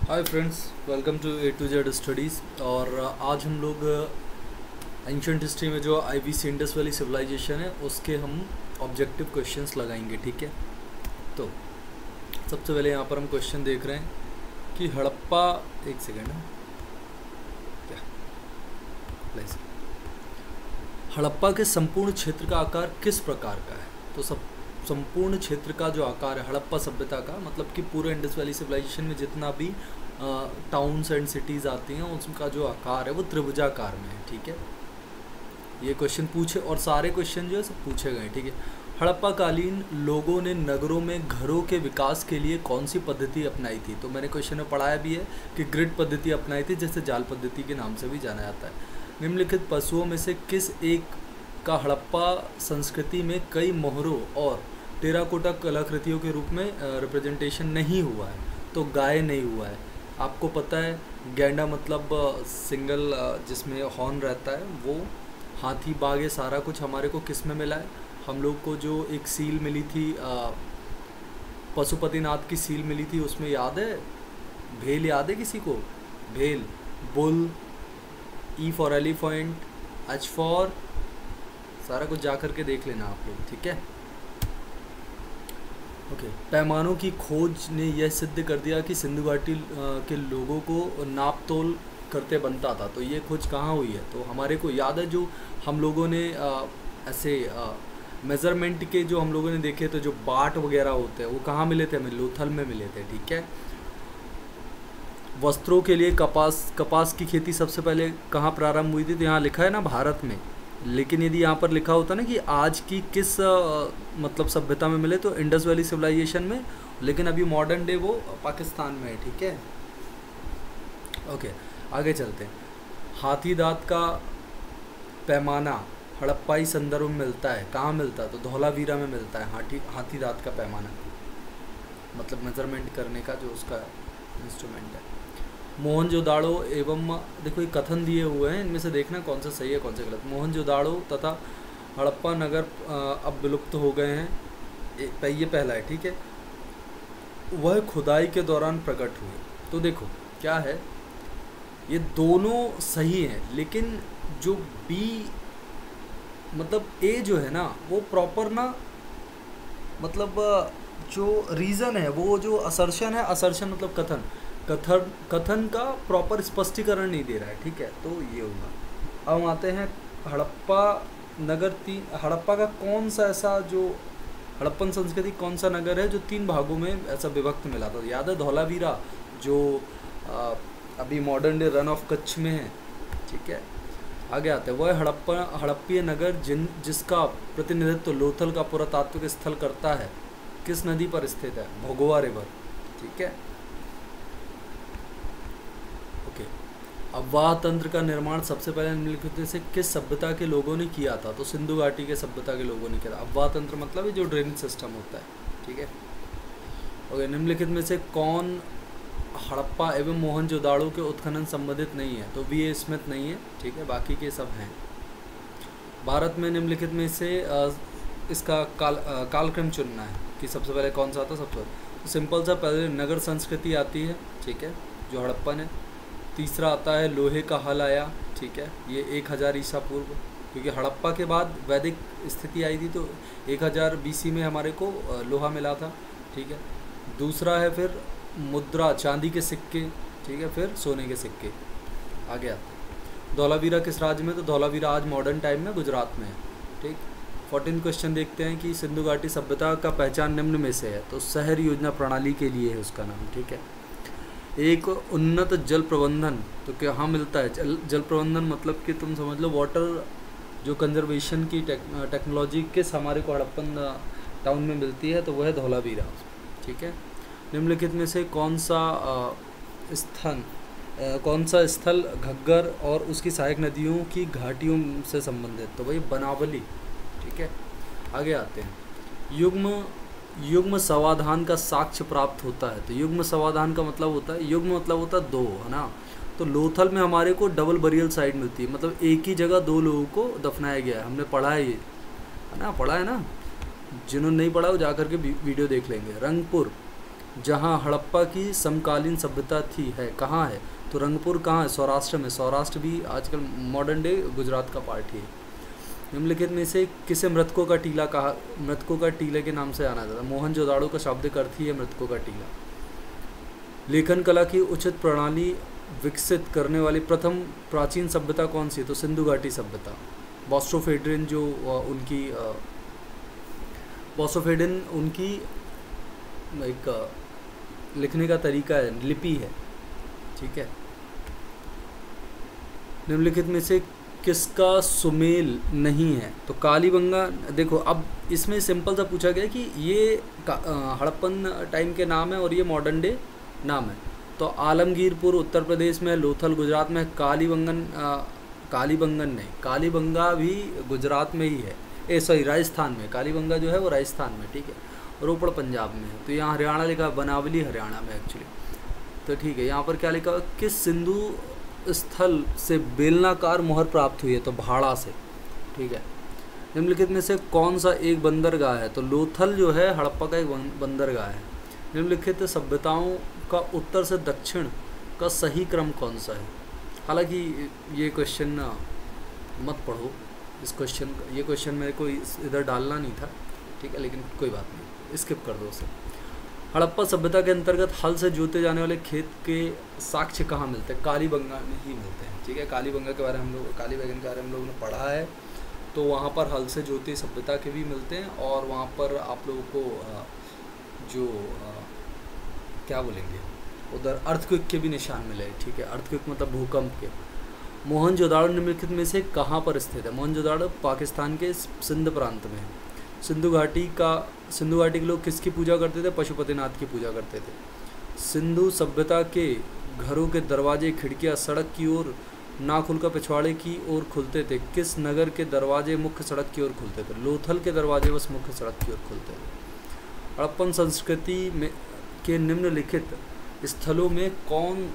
Hi friends, welcome to A to Z studies. और आज हम लोग एंशंट हिस्ट्री में जो IBC इंडस वैली सिविलाइजेशन है उसके हम ऑब्जेक्टिव क्वेश्चंस लगाएंगे। ठीक है, तो सबसे पहले यहाँ पर हम क्वेश्चन देख रहे हैं कि हड़प्पा, एक सेकेंड है क्या, प्लीज, हड़प्पा के संपूर्ण क्षेत्र का आकार किस प्रकार का है। तो संपूर्ण क्षेत्र का जो आकार है हड़प्पा सभ्यता का, मतलब कि पूरे इंडस वैली सिविलाइजेशन में जितना भी टाउन्स एंड सिटीज़ आती हैं उसका जो आकार है वो त्रिभुजाकार में है। ठीक है, ये क्वेश्चन पूछे और सारे क्वेश्चन जो है सब पूछे गए। ठीक है, हड़प्पा कालीन लोगों ने नगरों में घरों के विकास के लिए कौन सी पद्धति अपनाई थी। तो मैंने क्वेश्चन में पढ़ाया भी है कि ग्रिड पद्धति अपनाई थी, जैसे जाल पद्धति के नाम से भी जाना जाता है। निम्नलिखित पशुओं में से किस एक का हड़प्पा संस्कृति में कई मोहरों और टेराकोटा कलाकृतियों के रूप में रिप्रेजेंटेशन नहीं हुआ है। तो गाय नहीं हुआ है। आपको पता है गैंडा मतलब सिंगल जिसमें हॉर्न रहता है, वो हाथी बाघ ये सारा कुछ हमारे को किस में मिला है। हम लोग को जो एक सील मिली थी, पशुपतिनाथ की सील मिली थी, उसमें याद है भेल, याद है किसी को भेल, bull, E for elephant, H for, सारा कुछ जा करके देख लेना आप लोग। ठीक है, ओके। पैमानों की खोज ने यह सिद्ध कर दिया कि सिंधु घाटी के लोगों को नाप तोल करते बनता था। तो ये खोज कहाँ हुई है। तो हमारे को याद है जो हम लोगों ने ऐसे मेज़रमेंट के जो हम लोगों ने देखे, तो जो बाट वगैरह होते हैं वो कहाँ मिले थे, हमें लोथल में मिले थे। ठीक है, वस्त्रों के लिए कपास की खेती सबसे पहले कहाँ प्रारंभ हुई थी। तो यहाँ लिखा है ना भारत में, लेकिन यदि यहाँ पर लिखा होता ना कि आज की किस मतलब सभ्यता में मिले, तो इंडस वैली सिविलाइजेशन में, लेकिन अभी मॉडर्न डे वो पाकिस्तान में है। ठीक है, ओके, आगे चलते हैं। हाथी दांत का पैमाना हड़प्पाई संदर्भ में मिलता है, कहाँ मिलता है। तो धौलावीरा में मिलता है हाथी दांत का पैमाना, मतलब मेजरमेंट करने का जो उसका इंस्ट्रूमेंट है। मोहनजोदाड़ो एवं, देखो ये कथन दिए हुए हैं, इनमें से देखना कौन सा सही है कौन सा गलत। मोहनजोदाड़ो तथा हड़प्पा नगर अब विलुप्त हो गए हैं, ये पहला है। ठीक है, वह खुदाई के दौरान प्रकट हुए। तो देखो क्या है, ये दोनों सही हैं, लेकिन जो बी मतलब ए जो है ना वो प्रॉपर ना, मतलब जो रीज़न है, वो जो असर्शन है, असर्शन मतलब कथन का प्रॉपर स्पष्टीकरण नहीं दे रहा है। ठीक है, तो ये होगा। अब आते हैं हड़प्पा नगर हड़प्पा का कौन सा ऐसा जो हड़प्पन संस्कृति कौन सा नगर है जो 3 भागों में ऐसा विभक्त मिला था। याद है धौलावीरा जो अभी modern day run of Kutch में है। ठीक है, आगे आते हैं। वह हड़प्पीय नगर जिसका प्रतिनिधित्व लोथल का पुरातात्विक स्थल करता है, किस नदी पर स्थित है। भोगवा रिवर। ठीक है, ओके। अफवाह तंत्र का निर्माण सबसे पहले निम्नलिखित में से किस सभ्यता के लोगों ने किया था। तो सिंधु घाटी के सभ्यता के लोगों ने किया था। अफवाह तंत्र मतलब जो ड्रेनेज सिस्टम होता है। ठीक है, ओके। निम्नलिखित में से कौन हड़प्पा एवं मोहनजोदाड़ो के उत्खनन संबंधित नहीं है। तो V.A. स्मिथ नहीं है। ठीक है, बाकी के सब हैं। भारत में निम्नलिखित में से इसका कालक्रम चुनना है कि सबसे पहले कौन सा आता है। सबसे तो सिंपल सा पहले नगर संस्कृति आती है। ठीक है, जो हड़प्पन है। तीसरा आता है लोहे का हल आया। ठीक है, ये 1000 ईसा पूर्व, क्योंकि हड़प्पा के बाद वैदिक स्थिति आई थी, तो 1000 BC में हमारे को लोहा मिला था। ठीक है, दूसरा है फिर मुद्रा, चांदी के सिक्के। ठीक है, फिर सोने के सिक्के। आगे आते हैं धौलावीरा किस राज्य में। तो धौलावीरा आज मॉडर्न टाइम में गुजरात में है। ठीक, 14 क्वेश्चन देखते हैं कि सिंधु घाटी सभ्यता का पहचान निम्न में से है। तो शहर योजना प्रणाली के लिए है उसका नाम। ठीक है, एक उन्नत जल प्रबंधन, तो कहाँ मिलता है जल प्रबंधन, मतलब कि तुम समझ लो वाटर जो कंजर्वेशन की टेक्नोलॉजी किस हमारे को हड़प्पन टाउन में मिलती है, तो वह है धौलावीरा। ठीक है, निम्नलिखित में से कौन सा स्थल घग्गर और उसकी सहायक नदियों की घाटियों से संबंधित। तो भाई बनावली। ठीक है, आगे आते हैं। युग्म समाधान का साक्ष्य प्राप्त होता है। तो युग्म समाधान का मतलब होता है, युग्म मतलब होता है 2, है ना। तो लोथल में हमारे को डबल बरियल साइट मिलती है, मतलब एक ही जगह 2 लोगों को दफनाया गया है। हमने पढ़ा है ये, है ना, पढ़ा है ना। जिन्होंने नहीं पढ़ा वो जा करके वीडियो देख लेंगे। रंगपुर जहाँ हड़प्पा की समकालीन सभ्यता थी है कहाँ है? तो रंगपुर कहाँ है? सौराष्ट्र में। सौराष्ट्र भी आजकल मॉडर्न डे गुजरात का पार्ट ही है। निम्नलिखित में से किसे मृतकों का टीला कहा, मृतकों का टीले के नाम से जाना जाता है? मोहनजोदाड़ो का शाब्दिक अर्थ ही है मृतकों का टीला। लेखन कला की उचित प्रणाली विकसित करने वाली प्रथम प्राचीन सभ्यता कौन सी है? तो सिंधु घाटी सभ्यता। बॉस्ट्रोफेड्रिन जो बॉस्ट्रोफेडिन उनकी एक लिखने का तरीका है, लिपि है, ठीक है। निम्नलिखित में से किसका सुमेल नहीं है? तो कालीबंगा। देखो अब इसमें सिंपल सा पूछा गया कि ये हड़प्पन टाइम के नाम है और ये मॉडर्न डे नाम है। तो आलमगीरपुर उत्तर प्रदेश में, लोथल गुजरात में, कालीबंगन नहीं, कालीबंगा भी गुजरात में ही है, सॉरी राजस्थान में। कालीबंगा जो है वो राजस्थान में, ठीक है। रोपड़ पंजाब में है। तो यहाँ हरियाणा लिखा, बनावली हरियाणा में एक्चुअली। तो ठीक है, यहाँ पर क्या लिखा? किस सिंधु स्थल से बेलनाकार मोहर प्राप्त हुई है? तो भाड़ा से, ठीक है। निम्नलिखित में से कौन सा एक बंदरगाह है? तो लोथल जो है हड़प्पा का एक बंदरगाह है। निम्नलिखित सभ्यताओं का उत्तर से दक्षिण का सही क्रम कौन सा है? हालांकि ये क्वेश्चन मत पढ़ो, ये क्वेश्चन मेरे को इधर डालना नहीं था, ठीक है, लेकिन कोई बात नहीं, स्किप कर दो उसे। हड़प्पा सभ्यता के अंतर्गत हल से जोते जाने वाले खेत के साक्ष्य कहाँ मिलते हैं? कालीबंगा में ही मिलते हैं, ठीक है। कालीबंगा के बारे में हम लोग, कालीबंगा के बारे में हम लोगों ने पढ़ा है। तो वहाँ पर हल से जोते सभ्यता के भी मिलते हैं, और वहाँ पर आप लोगों को जो क्या बोलेंगे, उधर अर्थक्वेक के भी निशान मिले, ठीक है। अर्थक्वेक मतलब भूकंप के। मोहनजोदाड़ो निम्नलिखित में से कहाँ पर स्थित है? मोहनजोदाड़ो पाकिस्तान के सिंध प्रांत में है। सिंधु घाटी के लोग किसकी पूजा करते थे? पशुपतिनाथ की पूजा करते थे। सिंधु सभ्यता के घरों के दरवाजे खिड़कियाँ सड़क की ओर ना खुलकर पिछवाड़े की ओर खुलते थे। किस नगर के दरवाजे मुख्य सड़क की ओर खुलते थे? लोथल के दरवाजे बस मुख्य सड़क की ओर खुलते थे। हड़प्पन संस्कृति में के निम्नलिखित स्थलों में कौन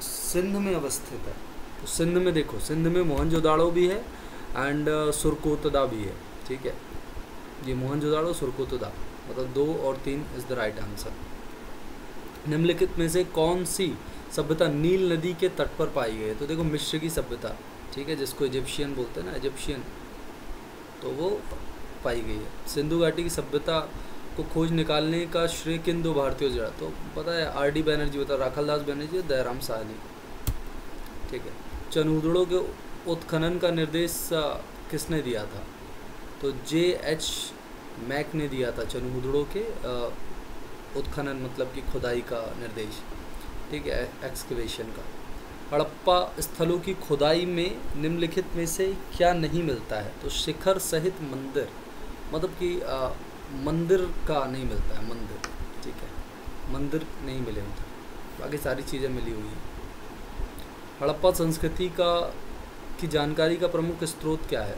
सिंध में अवस्थित है? तो सिंध में देखो, सिंध में मोहनजोदाड़ो भी है एंड सुरकोतदा भी है, ठीक है। ये मोहनजोदाड़ो, सुरकोतदा, मतलब 2 और 3 इज द राइट आंसर। निम्नलिखित में से कौन सी सभ्यता नील नदी के तट पर पाई गई है? तो देखो मिस्र की सभ्यता, ठीक है, जिसको इजिप्शियन बोलते हैं ना, इजिप्शियन, तो वो पाई गई है। सिंधु घाटी की सभ्यता को खोज निकालने का श्रेय किन 2 भारतीयों को? तो पता है, आर.डी. बैनर्जी बता, राखलदास बैनर्जी, दयाराम साहनी, ठीक है। चनहूदड़ों के उत्खनन का निर्देश किसने दिया था? तो J.H. मैक ने दिया था चनहूदड़ों के उत्खनन मतलब कि खुदाई का निर्देश, ठीक है, एक्सकवेशन का। हड़प्पा स्थलों की खुदाई में निम्नलिखित में से क्या नहीं मिलता है? तो शिखर सहित मंदिर, मतलब कि मंदिर का नहीं मिलता है, मंदिर, ठीक है, मंदिर नहीं मिले उधर, बाकी सारी चीज़ें मिली हुई हैं। हड़प्पा संस्कृति की जानकारी का प्रमुख स्रोत क्या है?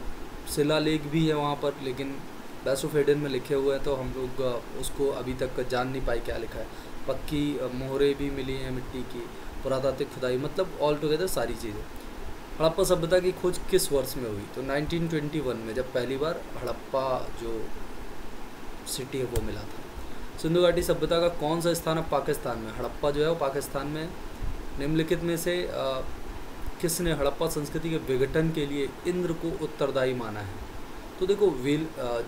शिलालेख भी है वहाँ पर, लेकिन बैसोफेडन में लिखे हुए हैं, तो हम लोग उसको अभी तक जान नहीं पाए क्या लिखा है। पक्की मोहरें भी मिली हैं मिट्टी की, पुरातात्विक खुदाई, मतलब ऑल टुगेदर सारी चीज़ें। हड़प्पा सभ्यता की खोज किस वर्ष में हुई? तो 1921 में, जब पहली बार हड़प्पा जो सिटी है वो मिला था। सिंधु घाटी सभ्यता का कौन सा स्थान है पाकिस्तान में? हड़प्पा जो है वो पाकिस्तान में। निम्नलिखित में से किसने हड़प्पा संस्कृति के विघटन के लिए इंद्र को उत्तरदायी माना है? तो देखो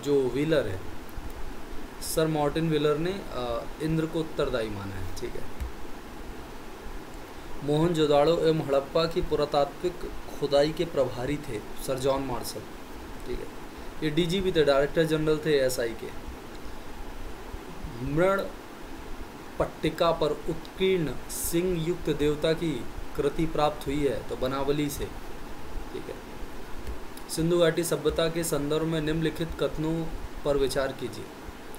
जो व्हीलर है, सर मार्टिन व्हीलर ने इंद्र को उत्तरदायी माना है, ठीक है। मोहनजोदाड़ो एवं हड़प्पा की पुरातात्विक खुदाई के प्रभारी थे सर जॉन मार्शल, ठीक है। ये डीजीपी थे, डायरेक्टर जनरल थे एएसआई के। मृण पट्टिका पर उत्कीर्ण सिंह युक्त देवता की कृति प्राप्त हुई है, तो बनावली से, ठीक है। सिंधु घाटी सभ्यता के संदर्भ में निम्नलिखित कथनों पर विचार कीजिए।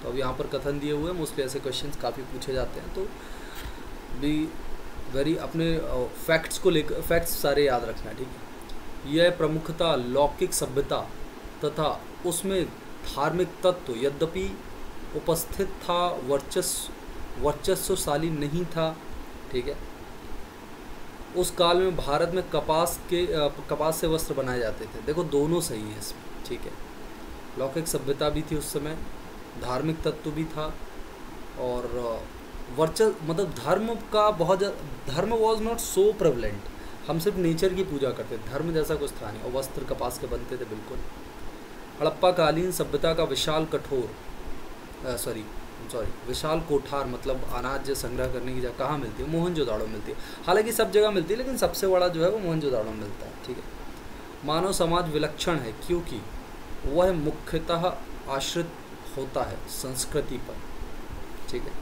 तो अब यहाँ पर कथन दिए हुए हैं, मोस्टली ऐसे क्वेश्चंस काफ़ी पूछे जाते हैं, तो भी वेरी अपने फैक्ट्स को लेकर, फैक्ट्स सारे याद रखना, ठीक है। यह प्रमुखता लौकिक सभ्यता तथा उसमें धार्मिक तत्व यद्यपि उपस्थित था, वर्चस्वशाली नहीं था, ठीक है। उस काल में भारत में कपास से वस्त्र बनाए जाते थे। देखो दोनों सही है इसमें, ठीक है। लौकिक सभ्यता भी थी उस समय, धार्मिक तत्व भी था, और वर्चस्व मतलब धर्म का बहुत धर्म वॉज नॉट सो प्रेवलेंट। हम सिर्फ नेचर की पूजा करते थे, धर्म जैसा कुछ था नहीं। और वस्त्र कपास के बनते थे बिल्कुल। हड़प्पा कालीन सभ्यता का विशाल विशाल कोठार मतलब अनाज संग्रह करने की जगह कहाँ मिलती है? मोहनजोदाड़ो मिलती है। हालांकि सब जगह मिलती है लेकिन सबसे बड़ा जो है वो मोहनजोदाड़ो में मिलता है। ठीक है। मानव समाज विलक्षण है क्योंकि वह मुख्यतः आश्रित होता है संस्कृति पर। ठीक है।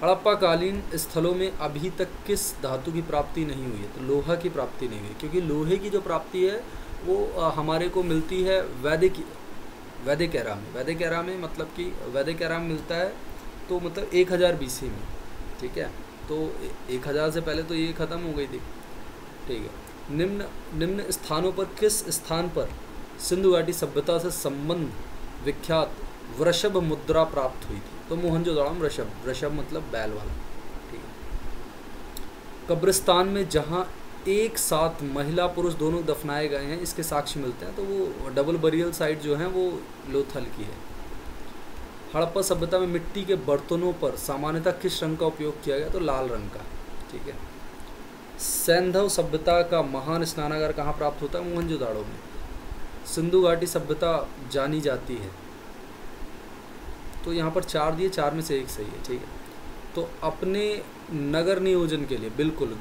हड़प्पा कालीन स्थलों में अभी तक किस धातु की प्राप्ति नहीं हुई है? तो लोहा की प्राप्ति नहीं हुई, क्योंकि लोहे की जो प्राप्ति है वो हमारे को मिलती है वैदिक एरा में। वैदिक एरा में मतलब कि वैदिक एरा में मिलता है तो मतलब 1000 BC में। ठीक है। तो 1000 से पहले तो ये ख़त्म हो गई थी। ठीक है। निम्न स्थानों पर किस स्थान पर सिंधु घाटी सभ्यता से संबंध विख्यात वृषभ मुद्रा प्राप्त हुई थी? तो मोहनजोदाड़ो में वृषभ मतलब बैल वाला। ठीक है। कब्रिस्तान में जहाँ एक साथ महिला पुरुष दोनों दफनाए गए हैं इसके साक्ष्य मिलते हैं, तो वो डबल बरियल साइट जो है वो लोथल की है। हड़प्पा सभ्यता में मिट्टी के बर्तनों पर सामान्यतः किस रंग का उपयोग किया गया? तो लाल रंग का। ठीक है। सैंधव सभ्यता का महान स्नानागार कहाँ प्राप्त होता है? मोहनजोदाड़ो में। सिंधु घाटी सभ्यता जानी जाती है, तो यहाँ पर 4 दिए, 4 में से एक सही है। ठीक है। तो अपने नगर नियोजन के लिए बिल्कुल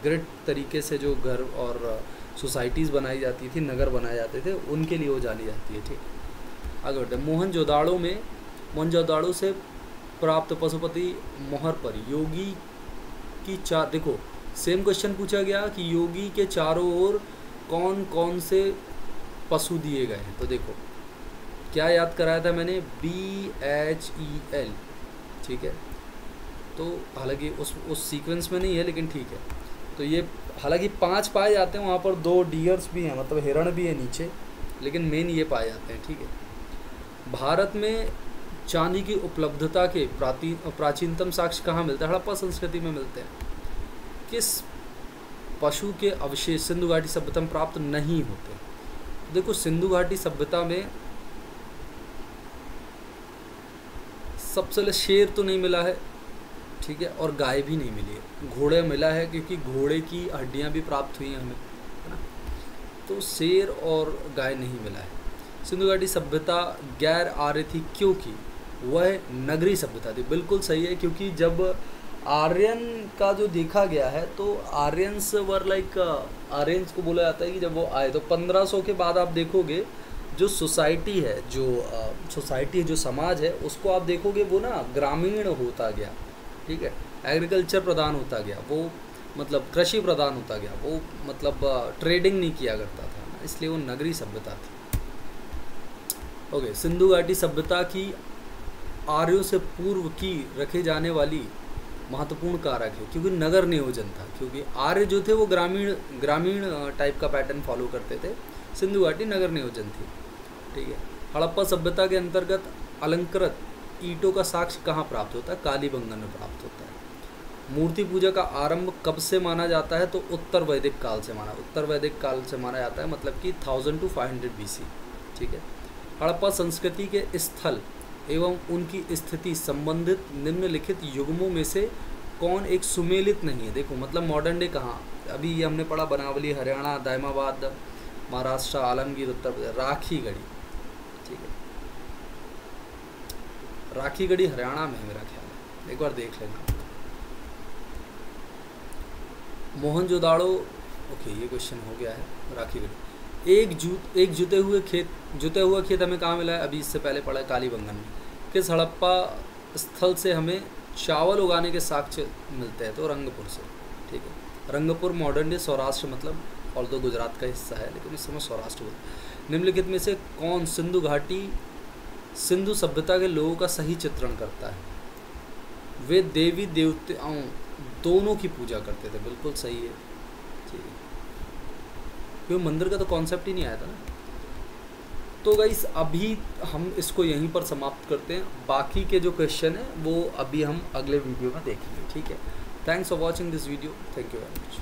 ग्रिड तरीके से जो घर और सोसाइटीज़ बनाई जाती थी, नगर बनाए जाते थे, उनके लिए वो जानी जाती है। ठीक। आगे बढ़ते। मोहनजोदाड़ो से प्राप्त पशुपति मोहर पर योगी की चार, देखो सेम क्वेश्चन पूछा गया कि योगी के चारों ओर कौन कौन से पशु दिए गए हैं। तो देखो क्या याद कराया था मैंने? BHEL। ठीक है। तो हालांकि उस सीक्वेंस में नहीं है लेकिन ठीक है। तो ये हालांकि 5 पाए जाते हैं, वहाँ पर 2 डियर्स भी हैं मतलब हिरण भी है नीचे, लेकिन मेन ये पाए जाते हैं। ठीक है। भारत में चांदी की उपलब्धता के प्राचीनतम साक्ष्य कहाँ मिलते हैं? हड़प्पा संस्कृति में मिलते हैं। किस पशु के अवशेष सिंधु घाटी सभ्यता में प्राप्त नहीं होते? देखो सिंधु घाटी सभ्यता में सबसे पहले शेर तो नहीं मिला है। ठीक है। और गाय भी नहीं मिली है। घोड़े मिला है क्योंकि घोड़े की हड्डियां भी प्राप्त हुई हैं हमें, है ना। तो शेर और गाय नहीं मिला है। सिंधु घाटी सभ्यता गैर आर्य थी क्योंकि वह नगरी सभ्यता थी। बिल्कुल सही है, क्योंकि जब आर्यन का जो देखा गया है तो आर्यंस वर लाइक आर्यंस को बोला जाता है कि जब वो आए तो 1500 के बाद आप देखोगे जो सोसाइटी है, जो समाज है, उसको आप देखोगे वो ना ग्रामीण होता गया। ठीक है। एग्रीकल्चर प्रधान होता गया, वो मतलब कृषि प्रधान होता गया, वो मतलब ट्रेडिंग नहीं किया करता था ना, इसलिए वो नगरी सभ्यता थी। ओके। सिंधु घाटी सभ्यता की आर्यों से पूर्व की रखे जाने वाली महत्वपूर्ण कारक है क्योंकि नगर नियोजन था, क्योंकि आर्य जो थे वो ग्रामीण टाइप का पैटर्न फॉलो करते थे। सिंधु घाटी नगर नियोजन थी। ठीक है। हड़प्पा सभ्यता के अंतर्गत अलंकृत ईंटों का साक्ष्य कहाँ प्राप्त होता है? कालीबंगन में प्राप्त होता है। मूर्ति पूजा का आरंभ कब से माना जाता है? तो उत्तर वैदिक काल से माना जाता है, मतलब कि 1000 to 500 BC। ठीक है। हड़प्पा संस्कृति के स्थल एवं उनकी स्थिति संबंधित निम्नलिखित युग्मों में से कौन एक सुमेलित नहीं है? देखो मतलब मॉडर्न डे कहाँ, अभी ये हमने पढ़ा बनावली हरियाणा, दायमाबाद महाराष्ट्र, आलमगीर उत्तर प्रदेश, राखीगढ़ी। ठीक है। राखीगढ़ी हरियाणा में है मेरा ख्याल है, एक बार देख लेना। मोहनजोदाड़ो, ओके ये क्वेश्चन हो गया है। राखीगढ़ी एक जुते हुआ खेत हमें कहाँ मिला है? अभी इससे पहले पढ़ा है कालीबंगन में। किस हड़प्पा स्थल से हमें चावल उगाने के साक्ष्य मिलते हैं? तो रंगपुर से। ठीक है। रंगपुर मॉडर्न डे सौराष्ट्र मतलब और तो गुजरात का हिस्सा है लेकिन इस समय सौराष्ट्र बोलते। निम्नलिखित में से कौन सिंधु घाटी सिंधु सभ्यता के लोगों का सही चित्रण करता है? वे देवी देवताओं दोनों की पूजा करते थे। बिल्कुल सही है। ठीक है। क्योंकि मंदिर का तो कॉन्सेप्ट ही नहीं आया था ना। तो गाइस अभी हम इसको यहीं पर समाप्त करते हैं। बाकी के जो क्वेश्चन है वो अभी हम अगले वीडियो में देखेंगे। ठीक है। Thanks for watching this video. Thank you very much.